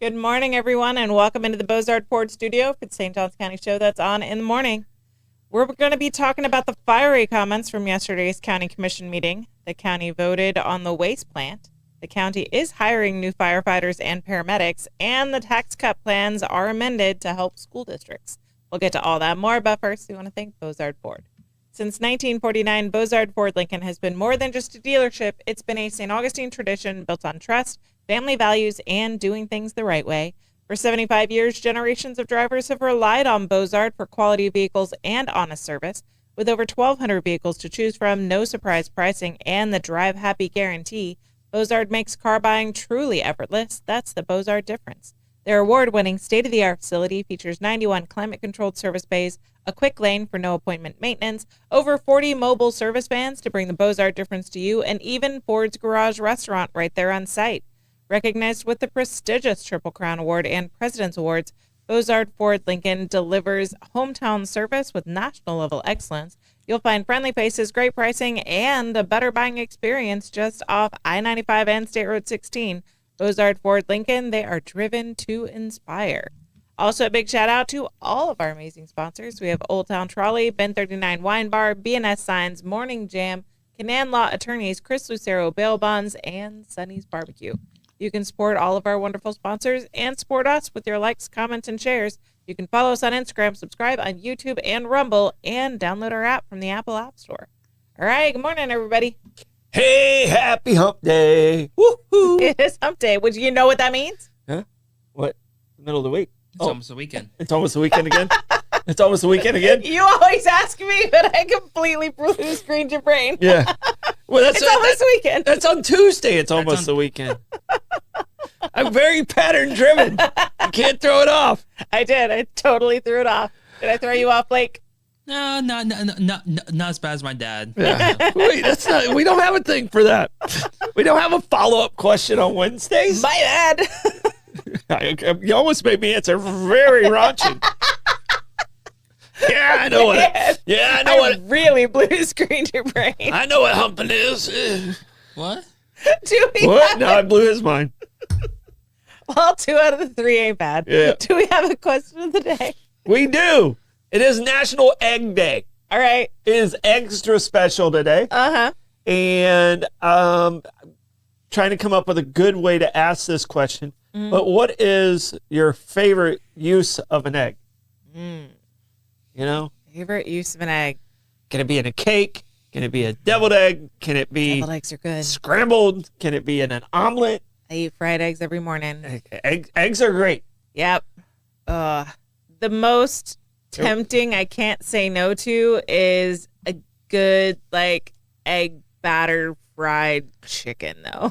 Good morning, everyone, and welcome into the Bozard Ford studio for the St. Johns County show that's on in the morning. We're going to be talking about the fiery comments from yesterday's county commission meeting. The county voted on the waste plant. The county is hiring new firefighters and paramedics, and the tax cut plans are amended to help school districts. We'll get to all that more, but first we want to thank Bozard Ford. Since 1949, Bozard Ford Lincoln has been more than just a dealership. It's been a St. Augustine tradition built on trust, family values, and doing things the right way. For 75 years, generations of drivers have relied on Bozard for quality vehicles and honest service. With over 1,200 vehicles to choose from, no surprise pricing, and the Drive Happy guarantee, Bozard makes car buying truly effortless. That's the Bozard difference. Their award-winning state-of-the-art facility features 91 climate-controlled service bays, a quick lane for no-appointment maintenance, over 40 mobile service vans to bring the Bozard difference to you, and even Ford's Garage restaurant right there on site. Recognized with the prestigious Triple Crown Award and President's Awards, Bozard Ford Lincoln delivers hometown service with national-level excellence. You'll find friendly faces, great pricing, and a better buying experience just off I-95 and State Road 16. Bozard Ford Lincoln, they are driven to inspire. Also, a big shout-out to all of our amazing sponsors. We have Old Town Trolley, Ben 39 Wine Bar, BNS Signs, Morning Jam, Canaan Law Attorneys, Chris Lucero Bail Bonds, and Sonny's Barbecue. You can support all of our wonderful sponsors and support us with your likes, comments, and shares. You can follow us on Instagram, subscribe on YouTube and Rumble, and download our app from the Apple App Store. All right, good morning, everybody. Hey, happy hump day. Woohoo. It is hump day. Would you know what that means? Huh? What? Middle of the week? It's almost the weekend. It's almost the weekend again? It's almost the weekend again? You always ask me, but I completely blue screened your brain. Yeah. Well, It's almost the weekend. That's on Tuesday. It's almost the weekend. I'm very pattern driven. You can't throw it off. I did. I totally threw it off. Did I throw you off, Blake? No, not as bad as my dad. Yeah. Wait, that's not. We don't have a thing for that. We don't have a follow-up question on Wednesdays. My bad. You almost made me answer very raunchy. Yeah, I know what. Yeah, I know what. Really blue screened your brain. I know what humping is. What? Do we What? have No, I blew his mind. Well, 2 out of the 3 ain't bad. Yeah. Do we have a question of the day? We do. It is National Egg Day. All right. It is extra special today. Uh-huh. And trying to come up with a good way to ask this question. But what is your favorite use of an egg? You know? Favorite use of an egg? Can it be in a cake? Can it be a deviled egg? Can it be Deviled eggs are good. scrambled? Can it be in an omelet? I eat fried eggs every morning. Eggs are great. Yep. The most tempting I can't say no to is a good, egg batter fried chicken, though.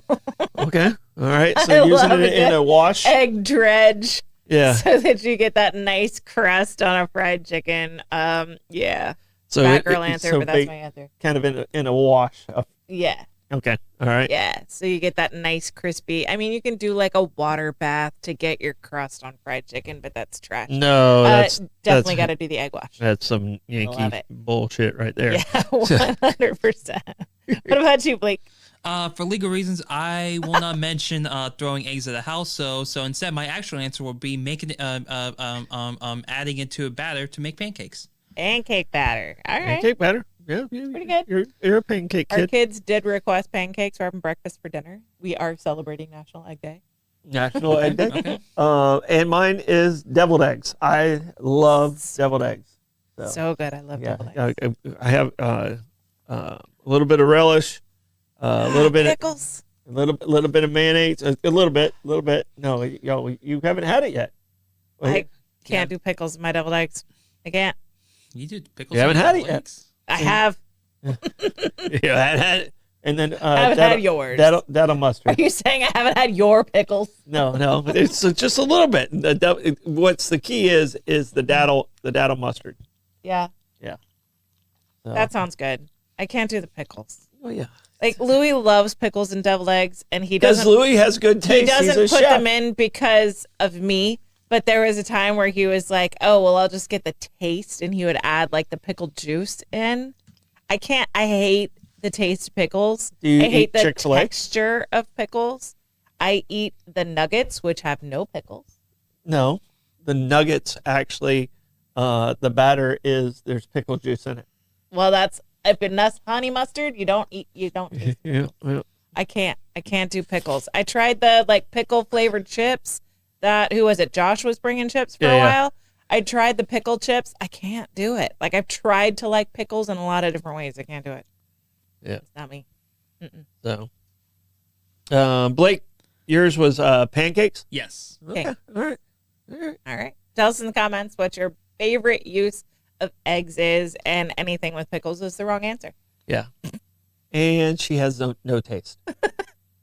Okay. All right. I So using love it in it. a wash. Egg dredge. Yeah. So that you get that nice crust on a fried chicken. Yeah. So Bad girl answer, so but that's my answer. kind of in a wash. Yeah. Okay. All right. Yeah. So you get that nice crispy. I mean, you can do like a water bath to get your crust on fried chicken, but that's trash. No, Definitely got to do the egg wash. that's some Love Yankee it. bullshit right there. Yeah, 100%. What about you, Blake? For legal reasons, I will not mention throwing eggs at the house. So instead, my actual answer will be making adding it to a batter to make pancakes. Pancake batter. All right. Pancake batter. Yeah, Pretty good. You're a pancake Our kid. kids did request pancakes for having breakfast for dinner. We are celebrating National Egg Day. National Egg Day. Okay. And mine is deviled eggs. I love deviled eggs. So good. I love Yeah, deviled eggs. I have a little bit of relish, a little bit, Pickles. a little bit of mayonnaise, a little bit. No, you haven't had it yet. I can't do pickles in my deviled eggs. I can't. You did pickles. You haven't with had it double yet. eggs? I have. You haven't had it, and then I haven't had yours. That'll Are mustard. you saying I haven't had your pickles? No, it's just a little bit. What's the key is the daddle mustard. Yeah. Yeah. So- That sounds good. I can't do the pickles. Oh yeah. Like Louis loves pickles and deviled eggs, and he Because doesn't. Louis has good He taste. He's doesn't a put chef. them in because of me. But there was a time where he was like, "Oh, well, I'll just get the taste," and he would add like the pickle juice in. I can't. I hate the taste of pickles. Do you I hate eat the Chick-fil-A? texture of pickles. I eat the nuggets, which have no pickles. No, the nuggets actually, the batter there's pickle juice in it. Well, that's if it's honey mustard, you don't eat. Yeah. I can't do pickles. I tried the like pickle flavored chips that who was it? Josh was bringing chips for a while. I tried the pickle chips. I can't do it. Like I've tried to like pickles in a lot of different ways. I can't do it. Yeah. It's not me. So, Blake, yours was pancakes? Yes. Okay. All right. All right. Tell us in the comments what your favorite use of eggs is, and anything with pickles is the wrong answer. Yeah. And she has no taste.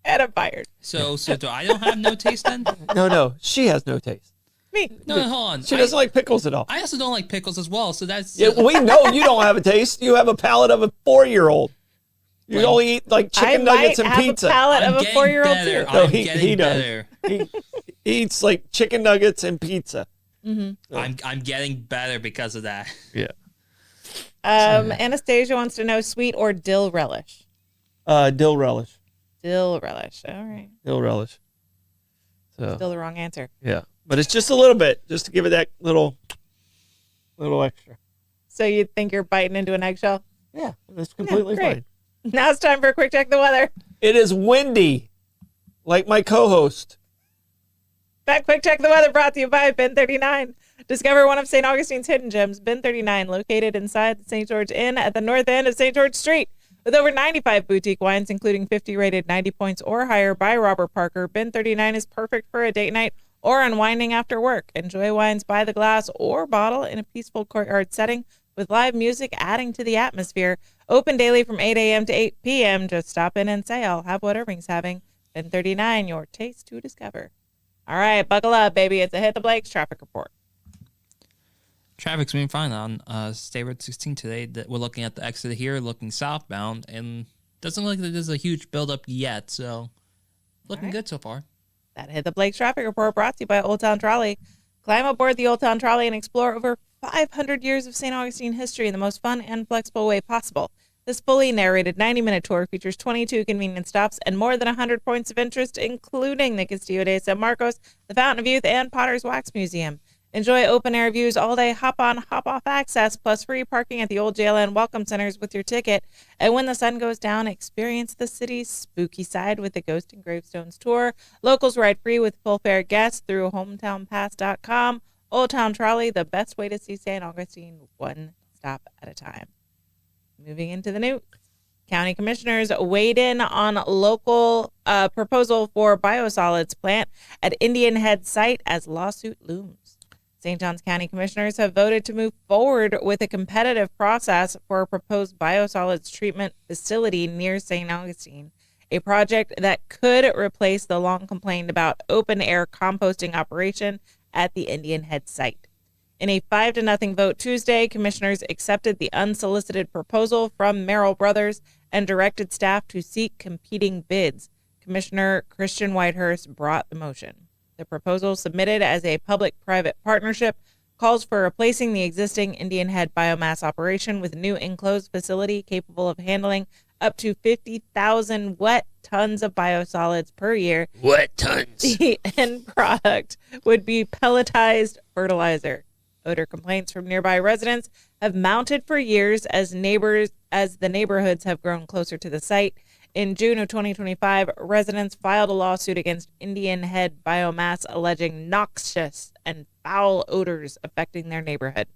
And I'm fired. So do I don't have no taste then? No, she has no taste. Me. No, hold on. She doesn't like pickles at all. I also don't like pickles as well. So that's Yeah, we know you don't have a taste. You have a palate of a 4-year-old. You Well, only eat like I chicken nuggets might and have pizza. a palate I'm of a getting 4-year-old better. too. No, I'm he getting does. better. He eats like chicken nuggets and pizza. I'm getting better because of that. Yeah. Anastasia wants to know sweet or dill relish. Dill relish. Dill relish. All right. Dill relish. So Still the wrong answer. yeah, but it's just a little bit, just to give it that little extra. So you think you're biting into an eggshell? Yeah, that's completely great. fine. Now it's time for a quick check of the weather. It is windy, like my co-host. That quick check of the weather brought to you by Bin 39. Discover one of St. Augustine's hidden gems, Bin 39, located inside the St. George Inn at the north end of St. George Street. With over 95 boutique wines, including 50 rated 90 points or higher by Robert Parker, Bin 39 is perfect for a date night or unwinding after work. Enjoy wines by the glass or bottle in a peaceful courtyard setting with live music adding to the atmosphere. Open daily from 8 a.m. to 8 p.m. Just stop in and say, I'll have what Irving's having. Bin 39, your taste to discover. All right, buckle up, baby. It's a Hit the Blake's traffic report. Traffic's been fine on State Road 16 today. That we're looking at the exit here, looking southbound, and doesn't look like there's a huge buildup yet. So looking good so far. That Hit the Blake's traffic report brought to you by Old Town Trolley. Climb aboard the Old Town Trolley and explore over 500 years of St. Augustine history in the most fun and flexible way possible. This fully narrated 90-minute tour features 22 convenient stops and more than 100 points of interest, including the Castillo de San Marcos, the Fountain of Youth, and Potter's Wax Museum. Enjoy open-air views all day, hop-on, hop-off access, plus free parking at the old JLN Welcome Centers with your ticket. And when the sun goes down, experience the city's spooky side with the Ghost and Gravestones tour. Locals ride free with full fare guests through hometownpass.com. Old Town Trolley, the best way to see St. Augustine, one stop at a time. Moving into the news. County commissioners weighed in on local proposal for biosolids plant at Indian Head site as lawsuit looms. St. Johns County commissioners have voted to move forward with a competitive process for a proposed biosolids treatment facility near St. Augustine, a project that could replace the long complained about open-air composting operation at the Indian Head site. In a 5-0 vote Tuesday, commissioners accepted the unsolicited proposal from Merrill Brothers and directed staff to seek competing bids. Commissioner Christian Whitehurst brought the motion. The proposal, submitted as a public-private partnership, calls for replacing the existing Indian Head biomass operation with a new enclosed facility capable of handling up to 50,000 wet tons of biosolids per year. Wet tons. The end product would be pelletized fertilizer. Odor complaints from nearby residents have mounted for years as the neighborhoods have grown closer to the site. In June of 2025, residents filed a lawsuit against Indian Head Biomass alleging noxious and foul odors affecting their neighborhood.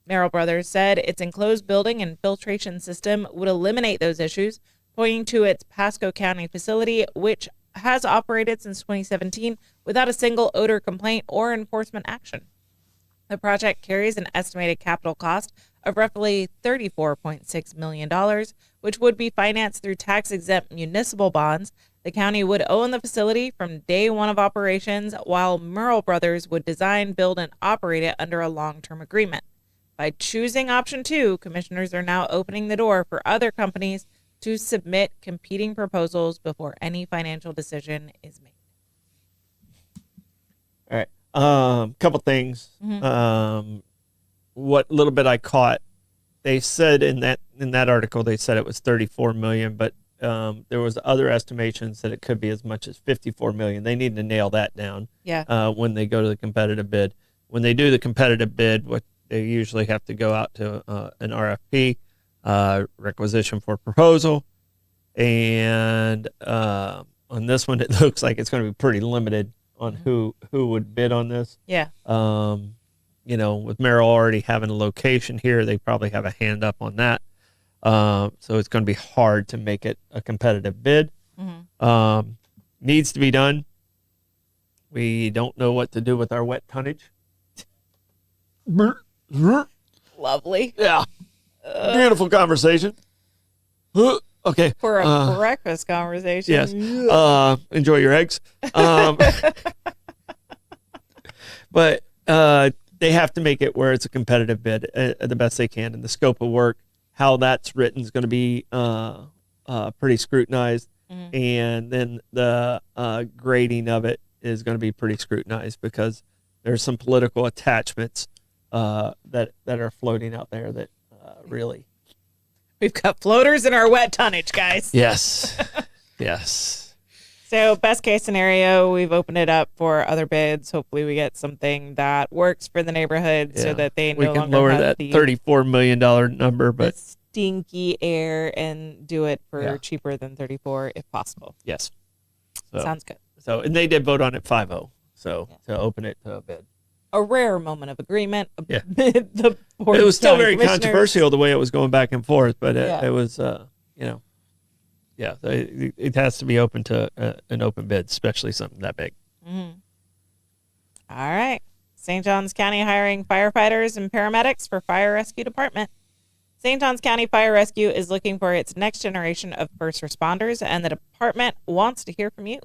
Merrill Brothers said its enclosed building and filtration system would eliminate those issues, pointing to its Pasco County facility, which has operated since 2017 without a single odor complaint or enforcement action. The project carries an estimated capital cost of roughly $34.6 million, which would be financed through tax-exempt municipal bonds. The county would own the facility from day one of operations, while Merrill Brothers would design, build, and operate it under a long-term agreement. By choosing option 2, commissioners are now opening the door for other companies to submit competing proposals before any financial decision is made. All right. Couple things. What little bit I caught, they said in that article, they said it was 34 million, but there was other estimations that it could be as much as 54 million. They need to nail that down. Yeah. When they go to the competitive bid. When they do the competitive bid, what they usually have to go out to an RFP, requisition for proposal, and on this one, it looks like it's going to be pretty limited on who would bid on this. Yeah. With Merrill already having a location here, they probably have a hand up on that. So it's going to be hard to make it a competitive bid. Needs to be done. We don't know what to do with our wet tonnage. Lovely. Yeah. Beautiful conversation. Okay. For a breakfast conversation. Yes. Enjoy your eggs. But they have to make it where it's a competitive bid the best they can. And the scope of work, how that's written is going to be pretty scrutinized. And then the grading of it is going to be pretty scrutinized because there's some political attachments that are floating out there that really. We've got floaters in our wet tonnage, guys. Yes. Yes. So best case scenario, we've opened it up for other bids. Hopefully we get something that works for the neighborhood so that they we no can longer lower have that the $34 million number, but stinky air and do it for cheaper than 34 if possible. yes. So, Sounds good. So, and they did vote on it 5-0. So to open it to a bid. A rare moment of agreement. Yeah. The Board It of was still County very Commissioners. controversial the way it was going back and forth, but Yeah. it was, it has to be open to an open bid, especially something that big. All right. St. Johns County hiring firefighters and paramedics for fire rescue department. St. Johns County Fire Rescue is looking for its next generation of first responders, and the department wants to hear from you.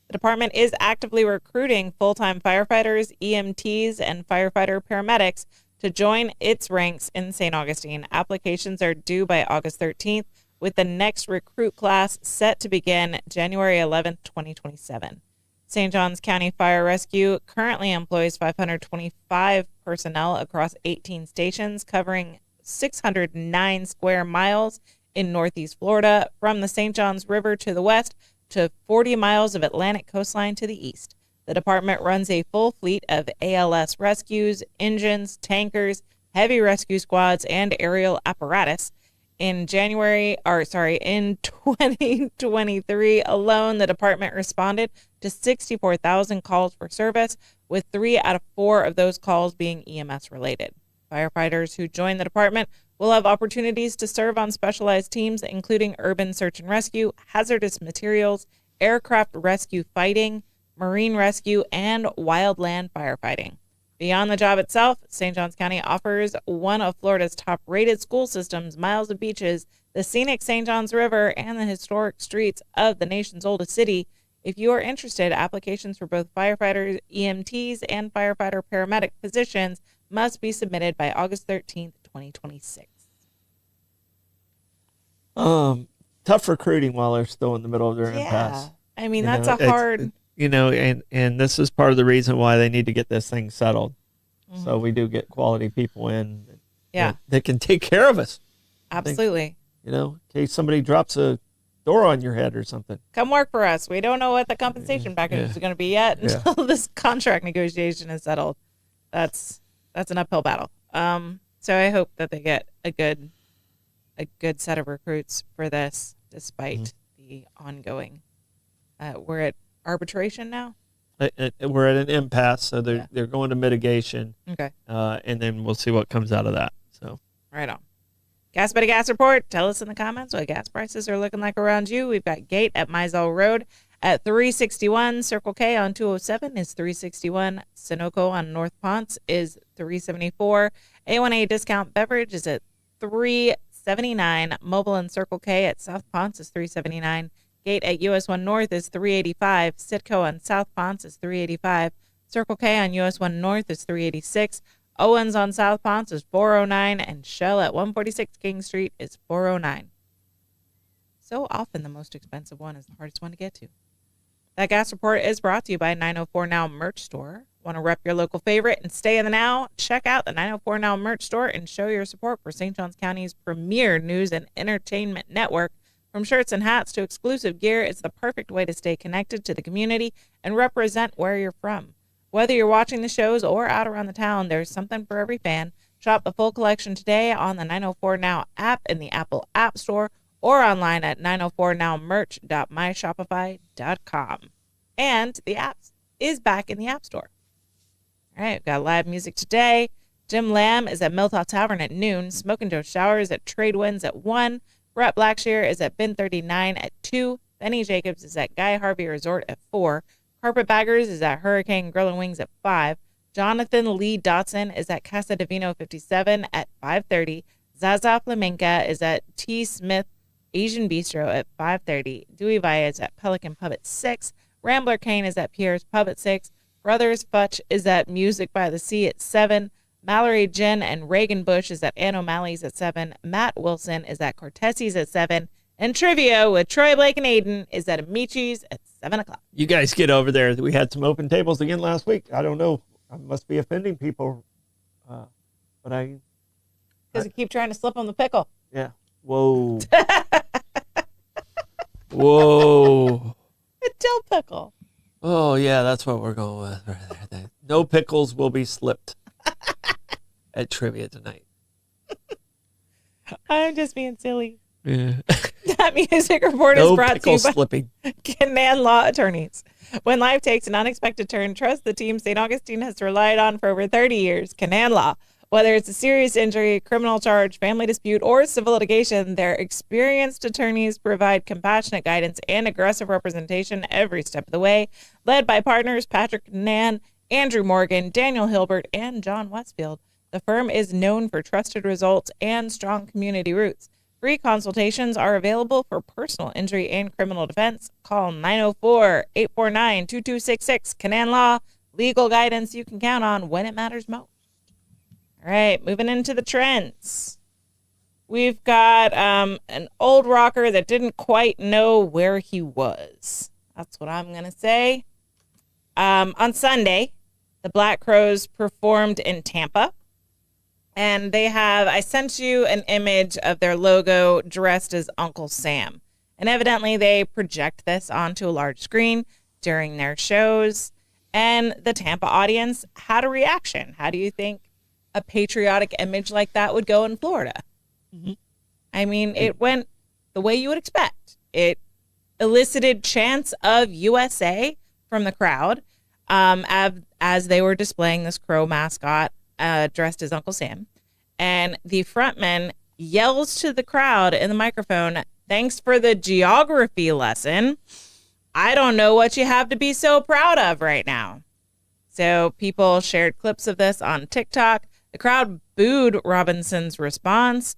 The department is actively recruiting full-time firefighters, EMTs, and firefighter paramedics to join its ranks in St. Augustine. Applications are due by August 13th, with the next recruit class set to begin January 11th, 2027. St. Johns County Fire Rescue currently employs 525 personnel across 18 stations, covering 609 square miles in Northeast Florida, from the St. Johns River to the west to 40 miles of Atlantic coastline to the east. The department runs a full fleet of ALS rescues, engines, tankers, heavy rescue squads, and aerial apparatus. In 2023 alone, the department responded to 64,000 calls for service, with 3 out of 4 of those calls being EMS related. Firefighters who join the department will have opportunities to serve on specialized teams, including urban search and rescue, hazardous materials, aircraft rescue fighting, marine rescue, and wildland firefighting. Beyond the job itself, St. Johns County offers one of Florida's top-rated school systems, miles of beaches, the scenic St. Johns River, and the historic streets of the nation's oldest city. If you are interested, applications for both firefighters, EMTs, and firefighter paramedic positions must be submitted by August 13th, 2026. Tough recruiting while they're still in the middle of their impasse. I mean, You that's know, a hard... and this is part of the reason why they need to get this thing settled. So we do get quality people in that can take care of us. Absolutely. In case somebody drops a door on your head or something. Come work for us. We don't know what the compensation package is going to be yet until this contract negotiation is settled. That's an uphill battle. So I hope that they get a good set of recruits for this, despite the ongoing. We're at arbitration now. We're at an impasse, so they're going to mitigation. Okay. And then we'll see what comes out of that. So Right on. Gas Buddy Gas Report. Tell us in the comments what gas prices are looking like around you. We've got Gate at Mizell Road at $3.61. Circle K on 207 is $3.61. Sunoco on North Ponce is $3.74. A1A Discount Beverage is at $3.79. Mobile and Circle K at South Ponce is $3.79. Gate at US 1 North is $3.85. Citco on South Ponce is $3.85. Circle K on US 1 North is $3.86. Owens on South Ponce is $4.09, and Shell at 146 King Street is $4.09. So often the most expensive one is the hardest one to get to. That gas report is brought to you by 904 Now Merch Store. Want to rep your local favorite and stay in the now? Check out the 904 Now Merch Store and show your support for St. Johns County's premier news and entertainment network From shirts and hats to exclusive gear, it's the perfect way to stay connected to the community and represent where you're from. Whether you're watching the shows or out around the town, there's something for every fan. Shop the full collection today on the 904 Now app in the Apple App Store or online at 904nowmerch.myshopify.com. And the app is back in the App Store. All right, we've got live music today. Jim Lamb is at Milltop Tavern at noon. Smoke and Joe Showers at Trade Winds at 1. Brett Blackshear is at Bin 39 at 2. Benny Jacobs is at Guy Harvey Resort at 4. Carpetbaggers is at Hurricane Grill and Wings at 5. Jonathan Lee Dotson is at Casa Divino 57 at 5:30. Zaza Flamenca is at T. Smith Asian Bistro at 5:30. Dewey Vaya is at Pelican Pub at 6. Rambler Kane is at Pierre's Pub at 6. Brothers Futch is at Music by the Sea at 7. Mallory Jen and Reagan Bush is at Ann O'Malley's at 7. Matt Wilson is at Cortesi's at 7. And Trivia with Troy, Blake, and Aiden is at Amici's at 7 o'clock. You guys get over there. We had some open tables again last week. I don't know. I must be offending people. But I... Because you keep trying to slip on the pickle. Yeah. Whoa. Whoa. A dill pickle. Oh, yeah, that's what we're going with right there. No pickles will be slipped at trivia tonight. I'm just being silly. Yeah. That music report is No brought to pickle you by slipping. Canaan Law Attorneys. When life takes an unexpected turn, trust the team St. Augustine has relied on for over 30 years, Canaan Law. Whether it's a serious injury, criminal charge, family dispute, or civil litigation, their experienced attorneys provide compassionate guidance and aggressive representation every step of the way. Led by partners Patrick Canaan, Andrew Morgan, Daniel Hilbert, and John Westfield, the firm is known for trusted results and strong community roots. Free consultations are available for personal injury and criminal defense. Call 904-849-2266. Canaan Law, legal guidance you can count on when it matters most. All right, moving into the trends. We've got an old rocker that didn't quite know where he was. That's what I'm going to say. On Sunday, the Black Crowes performed in Tampa. And I sent you an image of their logo dressed as Uncle Sam. And evidently they project this onto a large screen during their shows. And the Tampa audience had a reaction. How do you think a patriotic image like that would go in Florida? Mm-hmm. I mean, it went the way you would expect. It elicited chants of USA from the crowd as they were displaying this crow mascot dressed as Uncle Sam. And the frontman yells to the crowd in the microphone, "Thanks for the geography lesson. I don't know what you have to be so proud of right now." So people shared clips of this on TikTok. The crowd booed Robinson's response.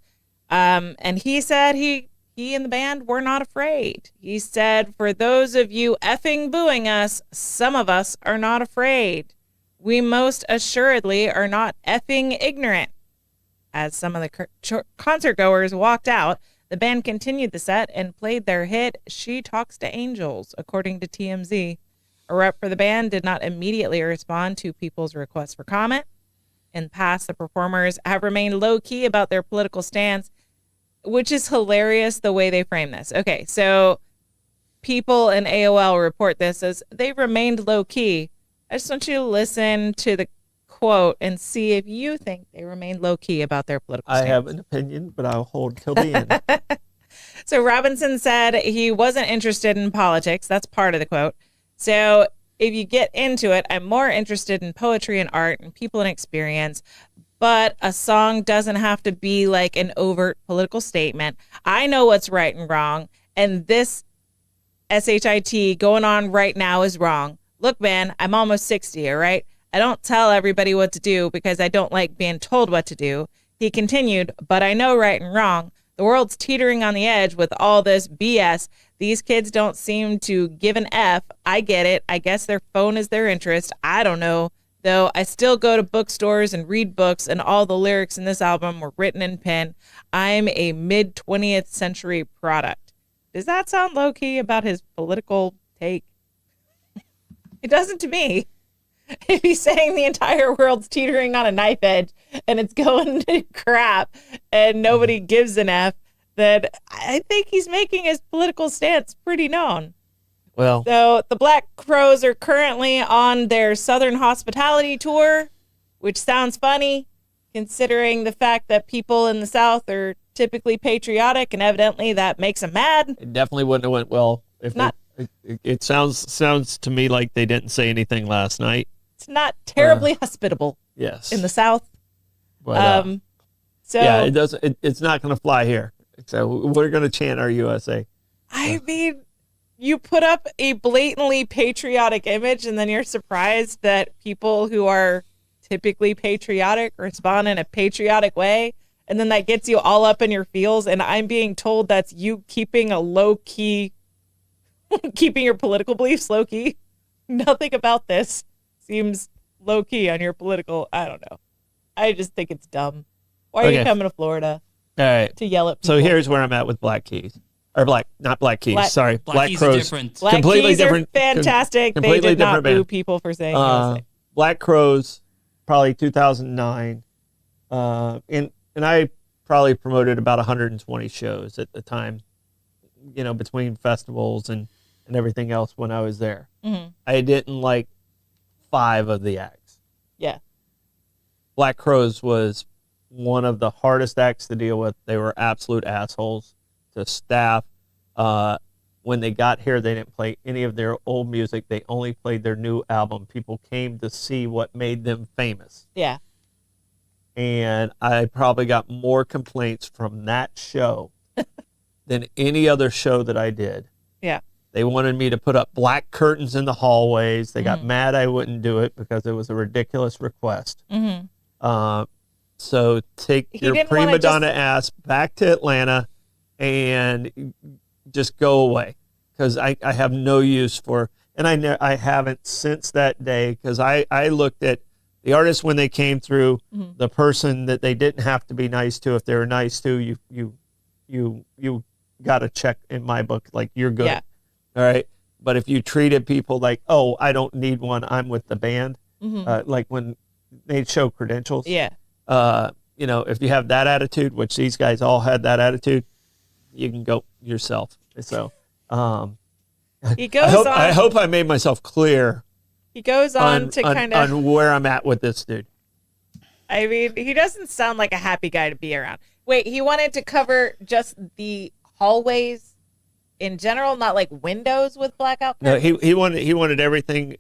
And he said he and the band were not afraid. He said, "For those of you effing booing us, some of us are not afraid. We most assuredly are not effing ignorant." As some of the concert goers walked out, the band continued the set and played their hit, "She Talks to Angels," according to TMZ. A rep for the band did not immediately respond to people's requests for comment. In the past, the performers have remained low-key about their political stance, which is hilarious the way they frame this. Okay, so people in AOL report this as they've remained low-key. I just want you to listen to the quote and see if you think they remained low-key about their political stance. I have an opinion, but I'll hold till the end. So Robinson said he wasn't interested in politics. That's part of the quote. So if you get into it, I'm more interested in poetry and art and people and experience, but a song doesn't have to be like an overt political statement. I know what's right and wrong, and this SHIT going on right now is wrong. Look, man, I'm almost 60, all right? I don't tell everybody what to do because I don't like being told what to do. He continued, but I know right and wrong. The world's teetering on the edge with all this BS. These kids don't seem to give an F. I get it. I guess their phone is their interest. I don't know. Though I still go to bookstores and read books, and all the lyrics in this album were written in pen. I'm a mid-20th century product. Does that sound low-key about his political take? It doesn't to me. If he's saying the entire world's teetering on a knife edge and it's going to crap and nobody gives an F, that I think he's making his political stance pretty known. Well, So the Black Crows are currently on their Southern Hospitality Tour, which sounds funny considering the fact that people in the South are typically patriotic, and evidently that makes them mad. it definitely wouldn't have went well. If Not- it sounds to me like they didn't say anything last night. It's not terribly hospitable Yes. in the South. But, So yeah, it does. It's not going to fly here. So we're going to chant our USA. I mean, you put up a blatantly patriotic image, and then you're surprised that people who are typically patriotic respond in a patriotic way, and then that gets you all up in your feels. And I'm being told that's you keeping a low key, keeping your political beliefs low key. Nothing about this seems low key on your political. I don't know. I just think it's dumb. Why are you Okay. coming to Florida All right. to yell at people? So here's where I'm at with Black Keys. Or not Black Keys. Black- Sorry. Black Keys are Crows. different. Black completely Keys different- are fantastic. They completely did not different boo band. people for saying USA. Black Crows, probably 2009. And I probably promoted about 120 shows at the time, between festivals and everything else when I was there. Mm-hmm. I didn't like 5 of the acts. Yeah. Black Crows was one of the hardest acts to deal with. They were absolute assholes to staff. When they got here, they didn't play any of their old music. They only played their new album. People came to see what made them famous. Yeah. And I probably got more complaints from that show than any other show that I did. Yeah. They wanted me to put up black curtains in the hallways. They got mad I wouldn't do it because it was a ridiculous request. Mm-hmm. So take He your didn't wanna prima donna ass back to Atlanta and just go away, because I have no use for, and I haven't since that day, because I looked at the artists when they came through, the person that they didn't have to be nice to. If they were nice to you got a check in my book, like you're good. Yeah. All right. But if you treated people like, oh, I don't need one, I'm with the band, like when they show credentials, Yeah. if you have that attitude, which these guys all had that attitude, you can go yourself. So, He goes I on. hope I made myself clear He goes on to kind of. on where I'm at with this dude. I mean, he doesn't sound like a happy guy to be around. Wait, he wanted to cover just the hallways in general, not like windows with blackout No, curtains? he wanted everything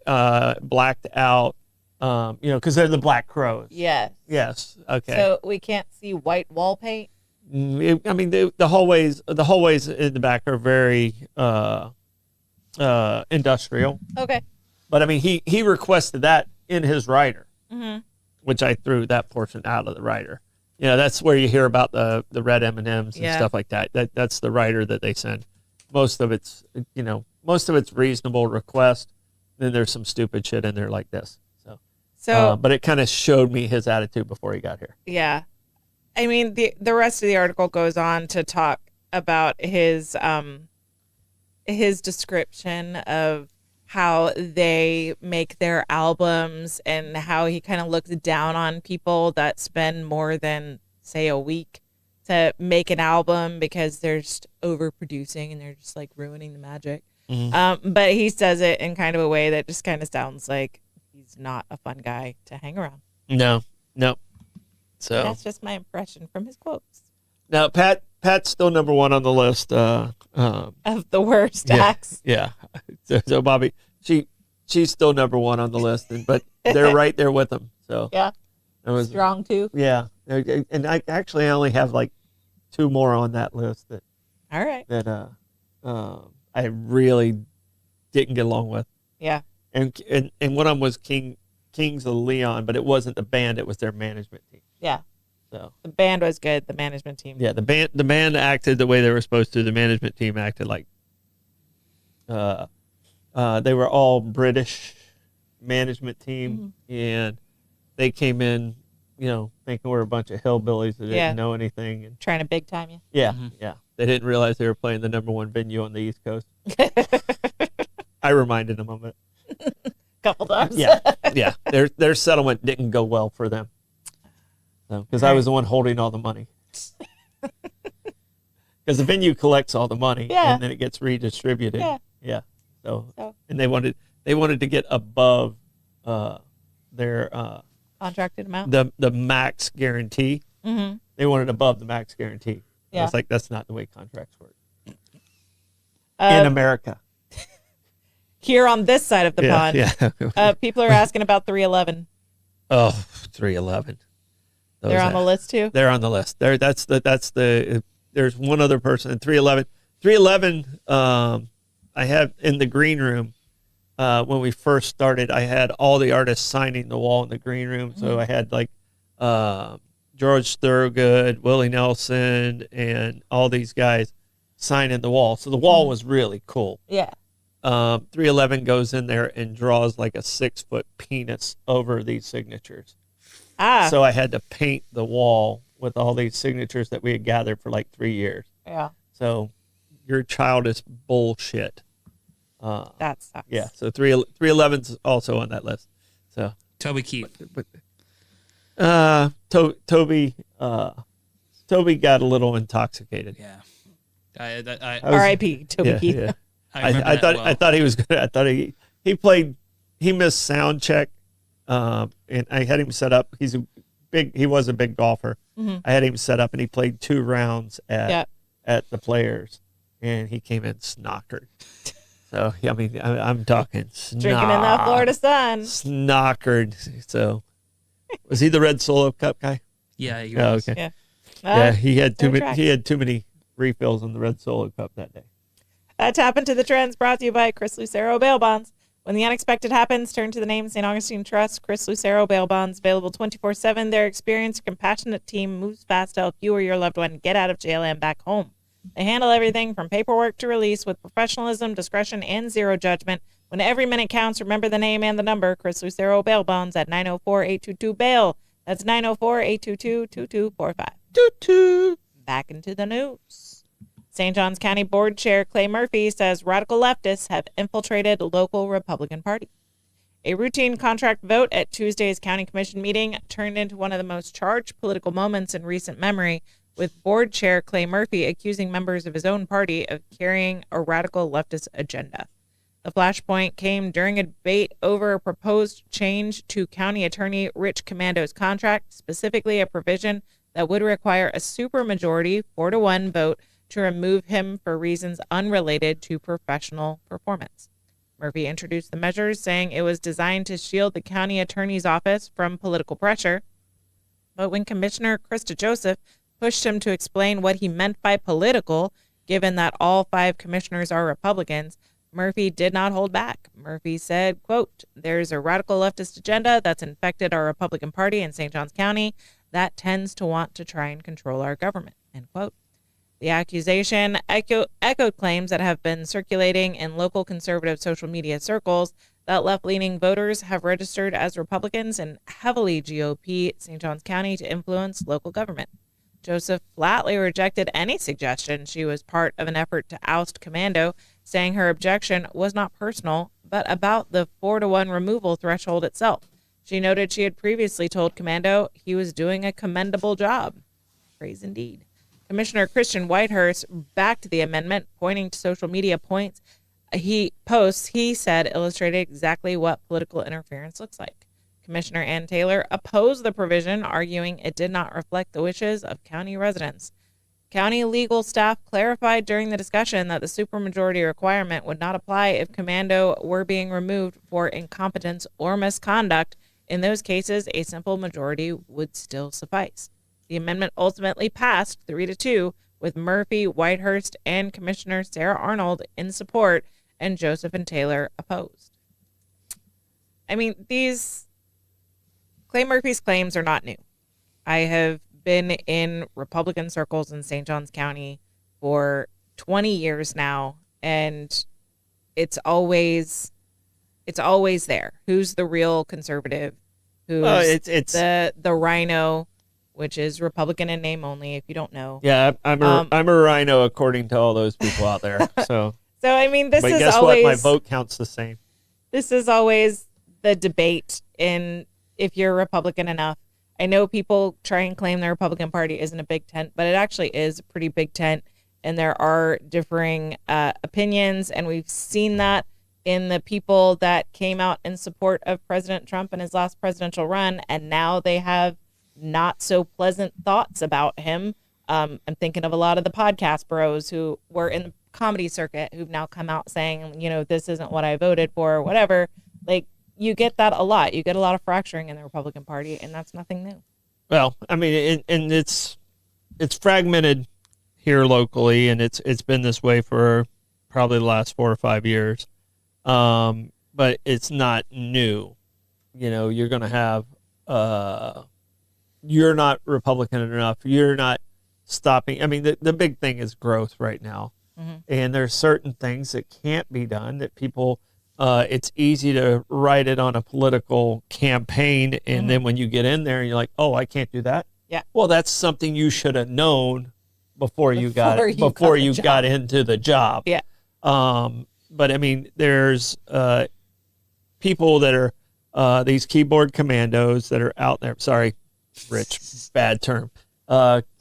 blacked out, because they're the Black Crows. Yes. Yes. Okay. So we can't see white wall paint. The hallways in the back are very industrial. Okay. But I mean, he requested that in his rider, Mm-hmm. which I threw that portion out of the rider. That's where you hear about the red M&Ms and Yeah. stuff like that. That's the rider that they send. Most of it's reasonable request. Then there's some stupid shit in there like this. So But it kind of showed me his attitude before he got here. yeah, I mean the rest of the article goes on to talk about his description of how they make their albums and how he kind of looks down on people that spend more than say a week to make an album because they're just overproducing and they're just like ruining the magic. But he says it in kind of a way that just kind of sounds like he's not a fun guy to hang around. No. So That's just my impression from his quotes now Pat's still number 1 on the list. of the worst Yeah. acts. Yeah. So Bobby, she's still number 1 on the list, but they're right there with him. So Yeah, it was, strong too. yeah. And I only have like 2 more on that list All right. that I really didn't get along with. Yeah. And one of them was Kings of Leon, but it wasn't the band; it was their management team. Yeah. So The band was good. The management team. yeah, the band acted the way they were supposed to. The management team acted like they were all British management team, and they came in, thinking we're a bunch of hillbillies that Yeah. didn't know anything. And Trying to big time you. yeah, they didn't realize they were playing the number 1 venue on the East Coast. I reminded them of it. Couple times. Yeah. Their settlement didn't go well for them. Because I was the one holding all the money. because the venue collects all the money Yeah. and then it gets redistributed. Yeah. Yeah. So So. and they wanted to get above their Contracted amount. the max guarantee. Mm-hmm. They wanted above the max guarantee. I Yeah. was like, that's not the way contracts work in America. Here on this side of the pond, Yeah. people are asking about 311. Oh, 311. They're on the list too. They're on the list. That's the. There's one other person in 311. 311. I had in the green room when we first started. I had all the artists signing the wall in the green room. So I had like George Thorogood, Willie Nelson, and all these guys signing the wall. So the wall was really cool. Yeah. 311 goes in there and draws like a 6-foot penis over these signatures. So I had to paint the wall with all these signatures that we had gathered for like 3 years. Yeah. So your child is bullshit. That sucks. Yeah. So 311's also on that list. So Toby Keith. Toby got a little intoxicated. Yeah. R.I.P. Toby Keith. Yeah. I remember that well. I thought he was good. I thought he missed sound check. And I had him set up. He was a big golfer. Mm-hmm. I had him set up and he played 2 rounds at Yep. the Players and he came in snockered. So, I mean, I'm talking Drinking in that Florida sun. snockered. So, was he the red Solo Cup guy? Yeah, he Oh, was. okay. Yeah. Yeah, he had fair tracks. too many refills on the red Solo Cup that day. That's happened to the trends. Brought to you by Chris Lucero Bail Bonds. When the unexpected happens, turn to the name St. Augustine Trust. Chris Lucero Bail Bonds, available 24/7. Their experienced, compassionate team moves fast to help you or your loved one get out of jail and back home. They handle everything from paperwork to release with professionalism, discretion, and zero judgment. When every minute counts, remember the name and the number. Chris Lucero Bail Bonds at 904-822-BAIL. That's 904-822-2245. Toot. Back into the news. St. Johns County Board Chair Clay Murphy says radical leftists have infiltrated local Republican Party. A routine contract vote at Tuesday's County Commission meeting turned into one of the most charged political moments in recent memory, with Board Chair Clay Murphy accusing members of his own party of carrying a radical leftist agenda. The flashpoint came during a debate over a proposed change to County Attorney Rich Commando's contract, specifically a provision that would require a supermajority 4-1 vote to remove him for reasons unrelated to professional performance. Murphy introduced the measures, saying it was designed to shield the county attorney's office from political pressure. But when Commissioner Krista Joseph pushed him to explain what he meant by political, given that all 5 commissioners are Republicans, Murphy did not hold back. Murphy said, quote, "There's a radical leftist agenda that's infected our Republican Party in St. Johns County that tends to want to try and control our government," end quote. The accusation echoed claims that have been circulating in local conservative social media circles that left-leaning voters have registered as Republicans in heavily GOP St. Johns County to influence local government. Joseph flatly rejected any suggestion she was part of an effort to oust Commando, saying her objection was not personal, but about the 4-1 removal threshold itself. She noted she had previously told Commando he was doing a commendable job. Praise indeed. Commissioner Christian Whitehurst backed the amendment, pointing to social media he said illustrated exactly what political interference looks like. Commissioner Ann Taylor opposed the provision, arguing it did not reflect the wishes of county residents. County legal staff clarified during the discussion that the supermajority requirement would not apply if Commando were being removed for incompetence or misconduct. In those cases, a simple majority would still suffice. The amendment ultimately passed 3-2, with Murphy, Whitehurst, and Commissioner Sarah Arnold in support, and Joseph and Taylor opposed. I mean, Clay Murphy's claims are not new. I have been in Republican circles in St. Johns County for 20 years now, and it's always there. Who's the real conservative? Who's it's the rhino, which is Republican in name only, if you don't know. Yeah, I'm a rhino according to all those people out there. So I mean, but guess what? My vote counts the same. This is always the debate in if you're Republican enough. I know people try and claim the Republican Party isn't a big tent, but it actually is a pretty big tent. and there are differing opinions, and we've seen that in the people that came out in support of President Trump in his last presidential run, and now they have not so pleasant thoughts about him. I'm thinking of a lot of the podcast bros who were in the comedy circuit who've now come out saying, this isn't what I voted for or whatever. Like, you get that a lot. You get a lot of fracturing in the Republican Party, and that's nothing new. Well, I mean, and it's fragmented here locally, and it's been this way for probably the last 4 or 5 years. But it's not new. You're going to have, you're not Republican enough. You're not stopping. I mean, the big thing is growth right now. Mm-hmm. And there's certain things that can't be done that people, it's easy to write it on a political campaign. And mm-hmm. then when you get in there and you're like, oh, I can't do that. Yeah. Well, that's something you should have known before you got into the job. Yeah. But I mean, there's people that are these keyboard commandos that are out there. Sorry, Rich, bad term.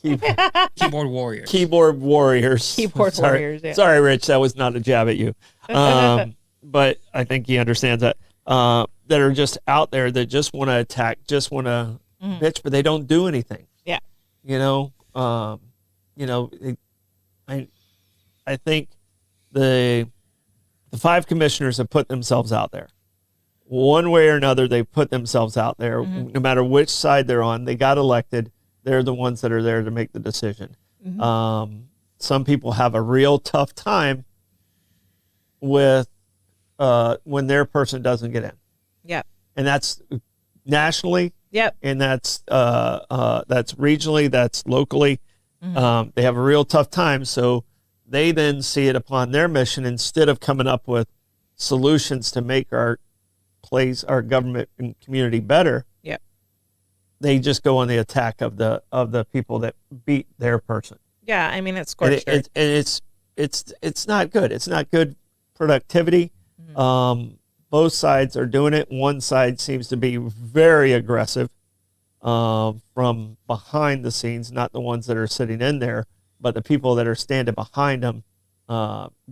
Keyboard warriors. Keyboard warriors. Warriors. Yeah. Sorry, Rich, that was not a jab at you. But I think he understands that. That are just out there that just want to attack, just want to bitch, but they don't do anything. Yeah. I think the 5 commissioners have put themselves out there. One way or another, they put themselves out there. Mm-hmm. No matter which side they're on, they got elected. They're the ones that are there to make the decision. Mm-hmm. Some people have a real tough time with when their person doesn't get in. Yep. And that's nationally. Yep. And that's regionally, that's locally. Mm-hmm. They have a real tough time. So they then see it upon their mission, instead of coming up with solutions to make our government and community better. Yep. They just go on the attack of the people that beat their person. Yeah, I mean, it's scorched earth. It's not good. It's not good productivity. Mm-hmm. Both sides are doing it. One side seems to be very aggressive from behind the scenes, not the ones that are sitting in there, but the people that are standing behind them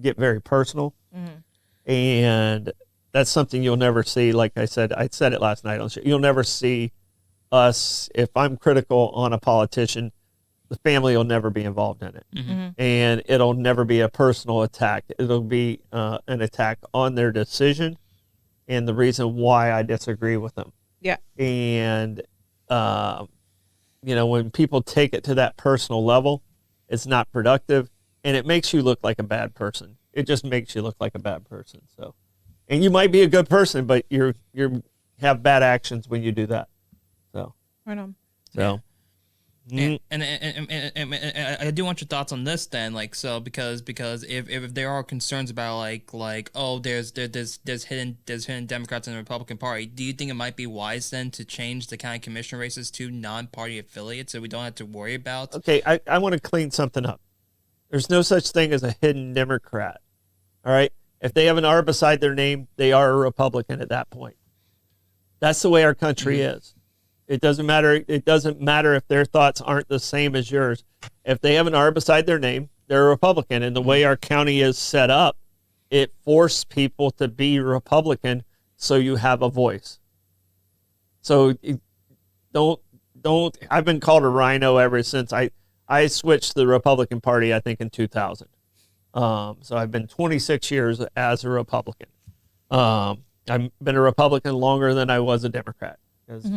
get very personal. Mm-hmm. And that's something you'll never see. Like I said it last night on the show. You'll never see us. If I'm critical on a politician, the family will never be involved in it. Mm-hmm. And it'll never be a personal attack. It'll be an attack on their decision and the reason why I disagree with them. Yeah. And, when people take it to that personal level, it's not productive, and it makes you look like a bad person. It just makes you look like a bad person. So, and you might be a good person, but you have bad actions when you do that. So, right on. So, and I do want your thoughts on this then, because if there are concerns about there's hidden Democrats in the Republican Party, do you think it might be wise then to change the county commissioner races to non-party affiliates so we don't have to worry about? Okay, I want to clean something up. There's no such thing as a hidden Democrat. All right, if they have an R beside their name, they are a Republican at that point. That's the way our country is. It doesn't matter. It doesn't matter if their thoughts aren't the same as yours. If they have an R beside their name, they're a Republican. And the way our county is set up, it forced people to be Republican so you have a voice. So don't. I've been called a rhino ever since I switched the Republican Party, I think, in 2000. So I've been 26 years as a Republican. I've been a Republican longer than I was a Democrat. Because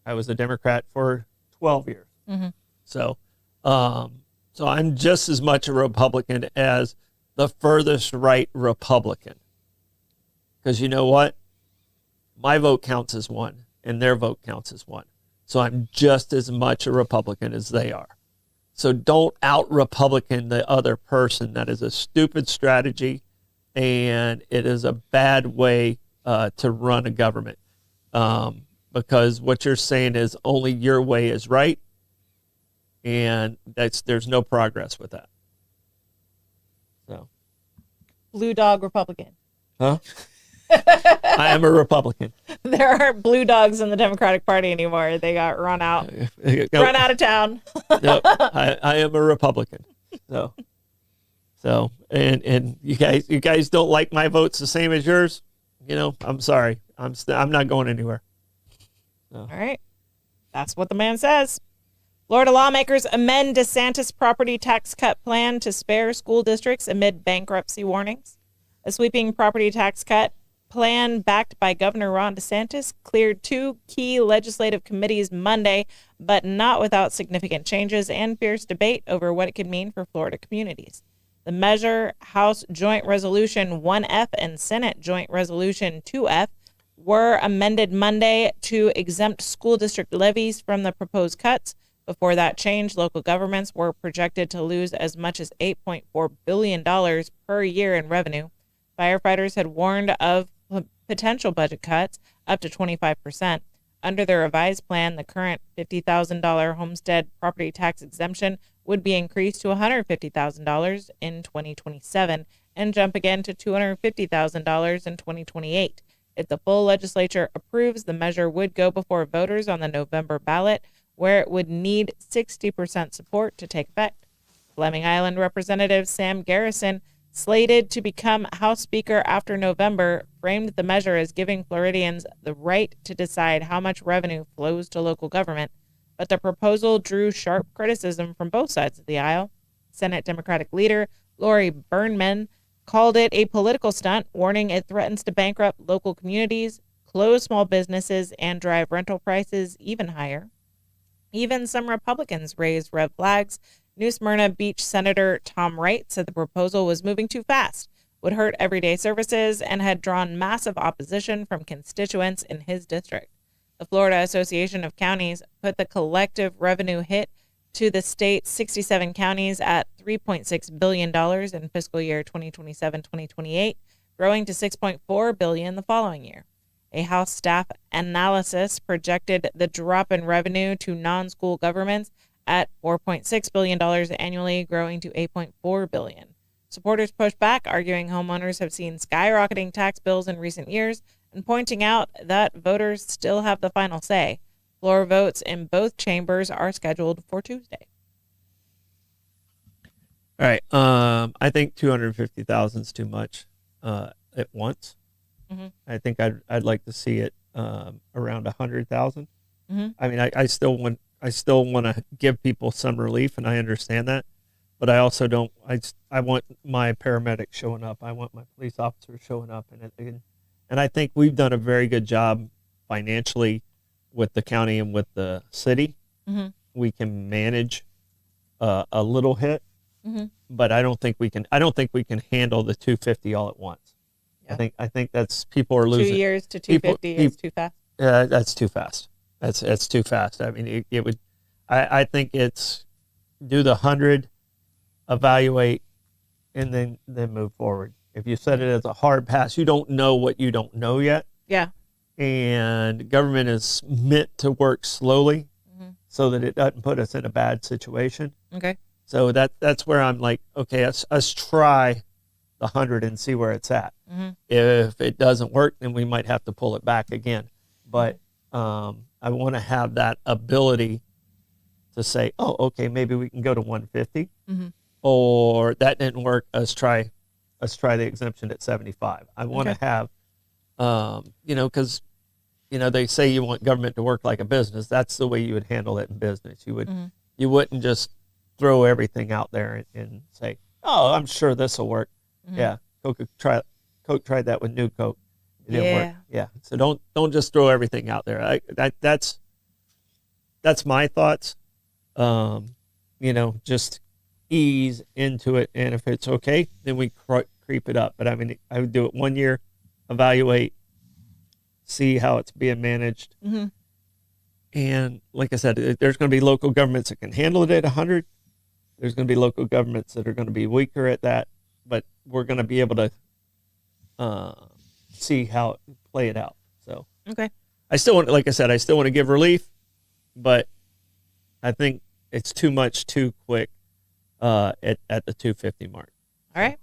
I was a Democrat for 12 years. Mm-hmm. So I'm just as much a Republican as the furthest right Republican. Because you know what? My vote counts as one, and their vote counts as one. So I'm just as much a Republican as they are. So don't out-Republican the other person. That is a stupid strategy, and it is a bad way to run a government. Because what you're saying is only your way is right, and there's no progress with that. So, blue dog Republican. Huh? I am a Republican. There aren't blue dogs in the Democratic Party anymore. They got run out of town. No, I am a Republican. So, So, and you guys don't like my votes the same as yours. I'm sorry. I'm not going anywhere. All right. That's what the man says. Florida lawmakers amend DeSantis property tax cut plan to spare school districts amid bankruptcy warnings. A sweeping property tax cut plan backed by Governor Ron DeSantis cleared two key legislative committees Monday, but not without significant changes and fierce debate over what it could mean for Florida communities. The measure, House Joint Resolution 1F and Senate Joint Resolution 2F, were amended Monday to exempt school district levies from the proposed cuts. Before that change, local governments were projected to lose as much as $8.4 billion per year in revenue. Firefighters had warned of potential budget cuts up to 25%. Under the revised plan, the current $50,000 homestead property tax exemption would be increased to $150,000 in 2027 and jump again to $250,000 in 2028. If the full legislature approves, the measure would go before voters on the November ballot, where it would need 60% support to take effect. Fleming Island Representative Sam Garrison, slated to become House Speaker after November, framed the measure as giving Floridians the right to decide how much revenue flows to local government, but the proposal drew sharp criticism from both sides of the aisle. Senate Democratic leader Lori Burnman called it a political stunt, warning it threatens to bankrupt local communities, close small businesses, and drive rental prices even higher. Even some Republicans raised red flags. New Smyrna Beach Senator Tom Wright said the proposal was moving too fast, would hurt everyday services, and had drawn massive opposition from constituents in his district. The Florida Association of Counties put the collective revenue hit to the state's 67 counties at $3.6 billion in fiscal year 2027-2028, growing to $6.4 billion the following year. A House staff analysis projected the drop in revenue to non-school governments at $4.6 billion annually, growing to $8.4 billion. Supporters pushed back, arguing homeowners have seen skyrocketing tax bills in recent years and pointing out that voters still have the final say. Floor votes in both chambers are scheduled for Tuesday. All right. I think 250,000 is too much at once. Mm-hmm. I think I'd like to see it around 100,000. Mm-hmm. I mean, I still want to give people some relief, and I understand that, but I also don't. I want my paramedics showing up. I want my police officers showing up, and I think we've done a very good job financially with the county and with the city. Mm-hmm. We can manage a little hit, mm-hmm. but I don't think we can handle the 250 all at once. Yeah. I think that's people are losing. 2 years to 250 is too fast. That's too fast. That's too fast. I mean, it would. I think it's do the 100, evaluate, and then move forward. If you set it as a hard pass, you don't know what you don't know yet. Yeah. And government is meant to work slowly, mm-hmm. so that it doesn't put us in a bad situation. Okay. So that's where I'm like, okay, let's try the 100 and see where it's at. Mm-hmm. If it doesn't work, then we might have to pull it back again. But I want to have that ability to say, oh, okay, maybe we can go to 150, mm-hmm. or that didn't work. Let's try the exemption at 75. I want to have, because they say you want government to work like a business. That's the way you would handle it in business. Mm-hmm. You wouldn't just throw everything out there and say, oh, I'm sure this will work. Mm-hmm. Yeah, Coke tried that with New Coke. It didn't work. Yeah. So don't just throw everything out there. That's my thoughts. Just ease into it, and if it's okay, then we creep it up. But I mean, I would do it 1 year, evaluate, see how it's being managed, mm-hmm. and like I said, there's going to be local governments that can handle it at 100. There's going to be local governments that are going to be weaker at that, but we're going to be able to see how it play it out. So okay, I still want to give relief, but I think it's too much too quick at the 250 mark. All right,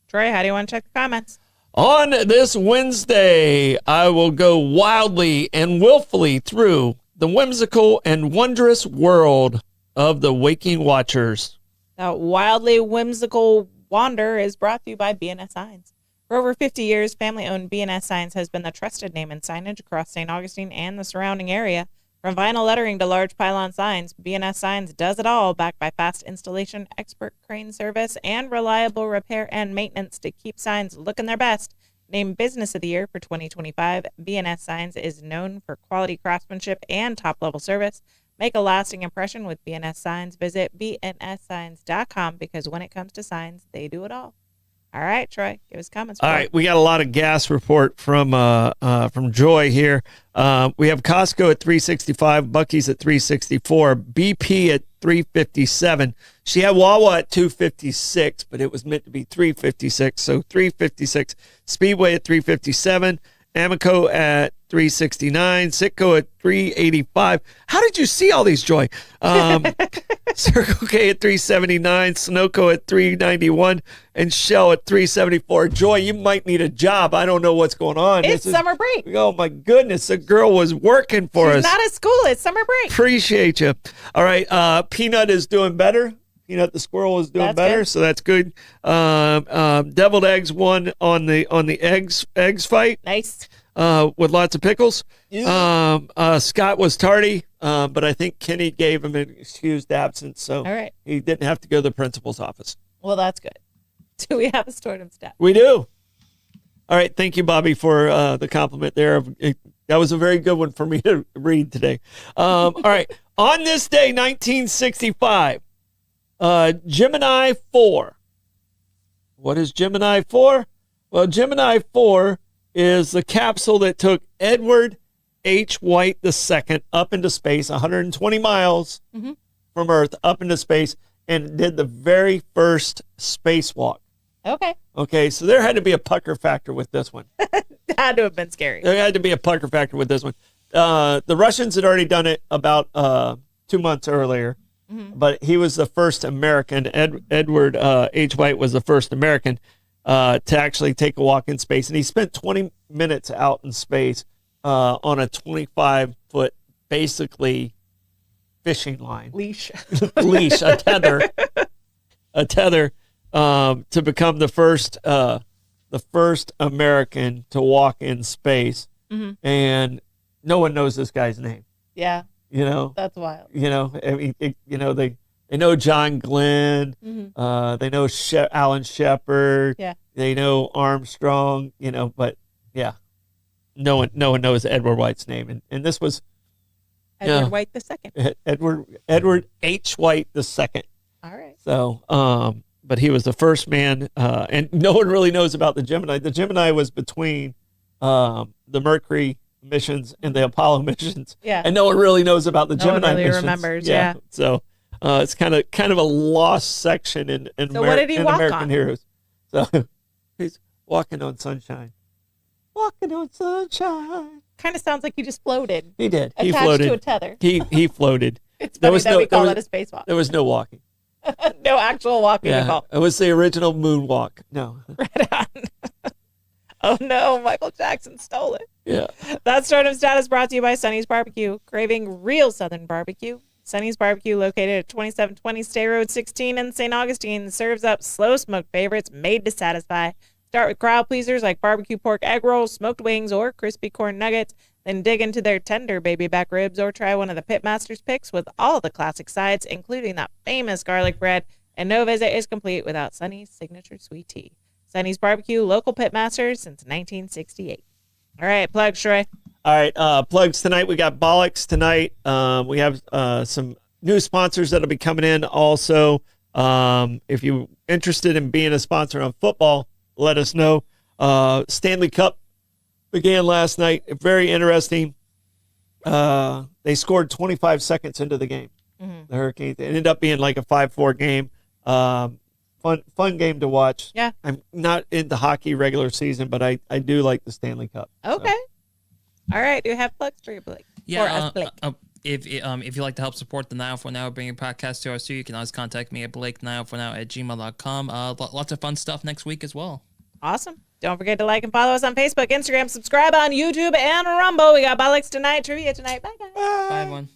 Troy, how do you want to check the comments? On this Wednesday, I will go wildly and willfully through the whimsical and wondrous world of the Waking Watchers. That wildly whimsical Wander is brought to you by BNS Signs. For over 50 years, family-owned BNS Signs has been the trusted name in signage across St. Augustine and the surrounding area. From vinyl lettering to large pylon signs, BNS Signs does it all, backed by fast installation, expert crane service, and reliable repair and maintenance to keep signs looking their best. Named Business of the Year for 2025, BNS Signs is known for quality craftsmanship and top-level service. Make a lasting impression with BNS Signs. Visit bnssigns.com because when it comes to signs, they do it all. All right, Troy, give us comments. All right, we got a lot of gas report from Joy here. We have Costco at 365, Buc-ee's at 364, BP at 357. She had Wawa at 256, but it was meant to be 356, so 356. Speedway at 357. Amico at 369, Citgo at 385. How did you see all these, Joy? Circle K at 379, Sunoco at 391, and Shell at 374. Joy, you might need a job. I don't know what's going on. It's summer break. Oh, my goodness. The girl was working for us. She's not at school. It's summer break. Appreciate you. All right. Peanut is doing better. Peanut the squirrel is doing That's better, good. so that's good. Deviled eggs won on the eggs fight. Nice. With lots of pickles. Scott was tardy, but I think Kenny gave him an excused absence, so All right. he didn't have to go to the principal's office. Well, that's good. Do we have a stordom stat? We do. All right. Thank you, Bobby, for the compliment there. That was a very good one for me to read today. All right. On this day, 1965, Gemini 4. What is Gemini 4? Well, Gemini 4 is the capsule that took Edward H. White II up into space, 120 miles from Earth, up into space, and did the very first spacewalk. Okay. Okay, so there had to be a pucker factor with this one. Had to have been scary. There had to be a pucker factor with this one. The Russians had already done it about 2 months earlier, but he was the first American. Edward H. White was the first American to actually take a walk in space, and he spent 20 minutes out in space on a 25-foot, basically, fishing line. Leash. Leash, a tether, to become the first American to walk in space, and no one knows this guy's name. Yeah, You know, that's wild. I mean, they know John Glenn, they know Alan Shepard, Yeah. they know Armstrong, but yeah, no one knows Edward White's name, and this was Edward Yeah. White II. Edward H. White II. All right. So, but he was the first man, and no one really knows about the Gemini. The Gemini was between the Mercury missions and the Apollo missions, Yeah. and no one really knows about the No one Gemini really missions. remembers, yeah. So, it's kind of a lost section in So what did he walk American on? Heroes. So he's walking on sunshine. Walking on sunshine. Kind of sounds like he just floated. He did. He Attached floated. to a tether. He floated. It's There funny was that no- we there call was- it a spacewalk. There was no walking. No actual walking Yeah, involved. it was the original moonwalk. No. Right on. Oh no, Michael Jackson stole it. Yeah. That Stardom Stat is brought to you by Sonny's Barbecue. Craving real Southern barbecue? Sonny's Barbecue, located at 2720 State Road 16 in St. Augustine, serves up slow smoked favorites made to satisfy. Start with crowd pleasers like barbecue pork egg rolls, smoked wings, or crispy corn nuggets. Then dig into their tender baby back ribs or try one of the Pitmasters picks with all the classic sides, including that famous garlic bread. And no visit is complete without Sonny's signature sweet tea. Sonny's Barbecue, local Pitmasters since 1968. All right, plugs, Troy. All right, plugs tonight. We got Bollocks tonight. We have some new sponsors that'll be coming in. Also, if you're interested in being a sponsor on football, let us know. Stanley Cup began last night. Very interesting. They scored 25 seconds into the game. The Hurricanes. It ended up being like a 5-4 game. Fun game to watch. Yeah. I'm not into hockey regular season, but I do like the Stanley Cup. So. Okay. All right. Do you have plugs for your Blake? For us, Blake. If you'd like to help support the 904 Now bringing podcast to our studio, you can always contact me at blake904now@gmail.com. Lots of fun stuff next week as well. Awesome. Don't forget to like and follow us on Facebook, Instagram, subscribe on YouTube and Rumble. We got Bollocks tonight, trivia tonight. Bye, guys. Bye, everyone.